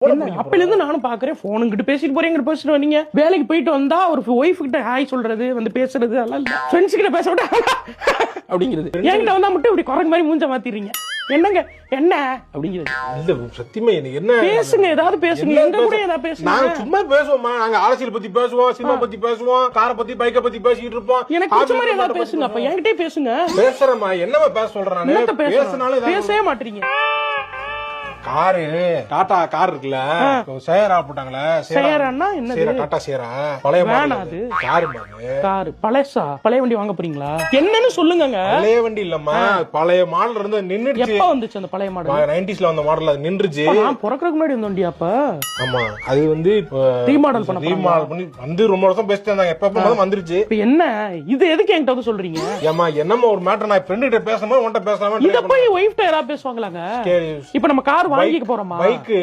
அப்பல இருந்து நானும் பாக்குறேன் போன் கிட்ட பேசிட்டு போறேன் இங்கிட்ட பேசிட்டு வரீங்க வேலைக்கு போயிட்டு வந்தா ஒரு ஒய்ஃப் கிட்ட ஹாய் சொல்றது வந்து பேசுறது அதெல்லாம் இல்ல ஃப்ரெண்ட்ஸ் கிட்ட பேச விட அப்படிங்கிறது என்கிட்ட வந்தா மட்டும் இப்படி குரங்கு மாதிரி மூஞ்ச மாத்திடுறீங்க என்னங்க என்ன அப்படிங்கிறது இல்ல சத்தியமா எனக்கு என்ன பேசுங்க ஏதாவது பேசுங்க எங்க கூட ஏதாவது பேசுங்க நாங்க சும்மா பேசுவோமா நாங்க அரசியல் பத்தி பேசுவோம் சினிமா பத்தி பேசுவோம் காரை பத்தி பைக்கை பத்தி பேசிட்டு இருப்போம் எனக்கு பிடிச்ச மாதிரி ஏதாவது பேசுங்க அப்ப என்கிட்டே பேசுங்க பேசுறேம்மா என்னமா பேச சொல்றேன் நானு பேசினாலும் பேசவே மாட்டீங்க காரு டாடா கார் இருக்குல்ல சேரா போட்டாங்களே சேரான்னா என்னது டாடா சேரா பழைய வேணா அது காரு காரு பழசா பழைய வண்டி வாங்க போறீங்களா என்னன்னு சொல்லுங்க பழைய வண்டி இல்லம்மா பழைய மாடல் இருந்து நின்னுடுச்சு எப்ப வந்துச்சு அந்த பழைய மாடல் 90s ல வந்த மாடல் அது நின்றுச்சு நான் பிறக்கறதுக்கு முன்னாடி வந்த வண்டி அப்ப ஆமா அது வந்து ரீமாடல் பண்ணி வந்து ரொம்ப வருஷம் பேசிட்டு இருந்தாங்க எப்ப வந்துருச்சு இப்ப என்ன இது எதுக்கு என்கிட்ட வந்து சொல்றீங்க ஏமா என்னமா ஒரு மேட்டர் நான் ஃப்ரெண்ட் கிட்ட பேசணுமா உன்கிட்ட பேசலாமா இத போய் ஒய்ஃப் யாராவது பேசுவாங்களாங்க இப்ப நம்ம கார் வாங்கிக்க போறோமா பைக்கு